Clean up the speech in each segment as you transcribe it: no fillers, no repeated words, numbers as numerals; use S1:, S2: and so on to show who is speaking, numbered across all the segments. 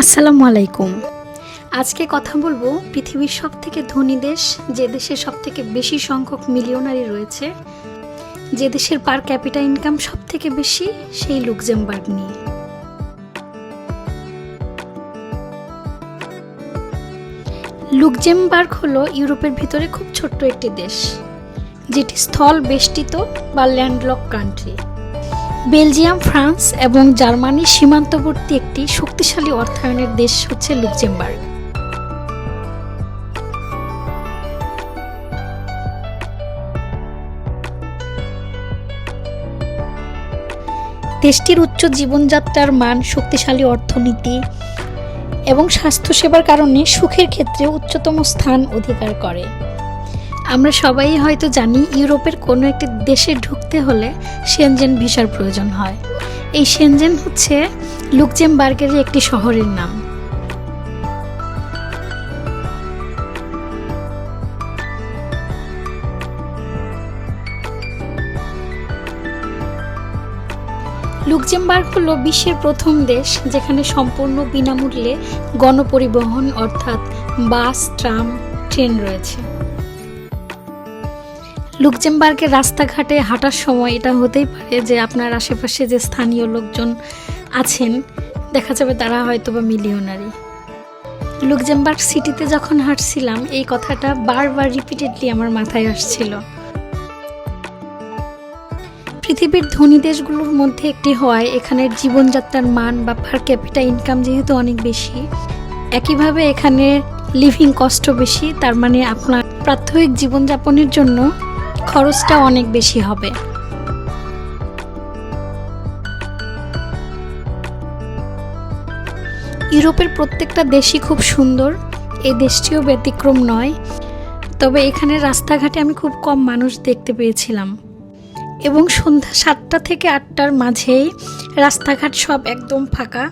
S1: আসসালামু আলাইকুম। আজকে কথা বলবো পৃথিবীর সবথেকে ধনী দেশ, যে দেশে সবথেকে বেশি সংখ্যক মিলিয়নারি রয়েছে, যে দেশের পার ক্যাপিটা ইনকাম সবথেকে বেশি, সেই লুক্সেমবার্গ নিয়ে। লুক্সেমবার্গ হলো ইউরোপের ভিতরে খুব ছোট্ট একটি দেশ, যেটি স্থল বেষ্টিত বা ল্যান্ডলক কান্ট্রি। বেলজিয়াম, ফ্রান্স এবং জার্মানির সীমান্তবর্তী একটি শক্তিশালী অর্থায়নের দেশ হচ্ছে লুক্সেমবার্গ। দেশটির উচ্চ জীবনযাত্রার মান, শক্তিশালী অর্থনীতি এবং স্বাস্থ্যসেবার কারণে সুখের ক্ষেত্রে উচ্চতম স্থান অধিকার করে। আমরা সবাই হয়তো জানি, ইউরোপের কোনো একটি দেশে ঢুকতে হলে শেনজেন ভিসার প্রয়োজন হয়। এই শেনজেন হচ্ছে লুক্সেমবার্গের একটি শহরের নাম। লুক্সেমবার্গ হলো বিশ্বের প্রথম দেশ যেখানে সম্পূর্ণ বিনামূল্যে গণপরিবহন অর্থাৎ বাস, ট্রাম, ট্রেন রয়েছে। লুক্সেমবার্গের রাস্তাঘাটে হাঁটার সময় এটা হতেই পারে যে আপনার আশেপাশে যে স্থানীয় লোকজন আছেন, দেখা যাবে তারা হয়তো বা মিলিয়নারি। লুক্সেমবার্গ সিটিতে যখন হাঁটছিলাম, এই কথাটা বারবার রিপিটেডলি আমার মাথায় আসছিল। পৃথিবীর ধনী দেশগুলোর মধ্যে একটি হওয়ায় এখানের জীবনযাত্রার মান বা পার ক্যাপিটা ইনকাম যেহেতু অনেক বেশি, একইভাবে এখানে লিভিং কস্টও বেশি। তার মানে আপনার প্রাত্যহিক জীবনযাপনের জন্য খরচটা অনেক বেশি হবে। ইউরোপের প্রত্যেকটা দেশই খুব সুন্দর, এই দেশটিও ব্যতিক্রম নয়। তবে এখানে রাস্তাঘাটে আমি খুব কম মানুষ দেখতে পেয়েছিলাম এবং সন্ধ্যা 7টা থেকে 8টার মাঝেই রাস্তাঘাট সব একদম ফাঁকা।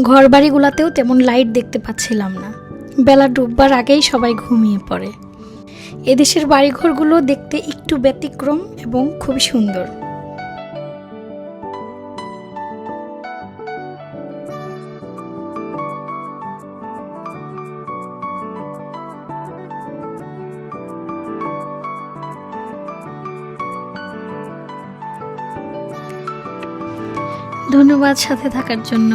S1: ঘরবাড়িগুলোতেও তেমন লাইট দেখতে পাচ্ছিলাম না। বেলা ডুববার আগেই সবাই ঘুমিয়ে পড়ে। এদেশের বাড়িঘরগুলো দেখতে একটু ব্যতিক্রম এবং খুবই সুন্দর। ধন্যবাদ সাথে থাকার জন্য।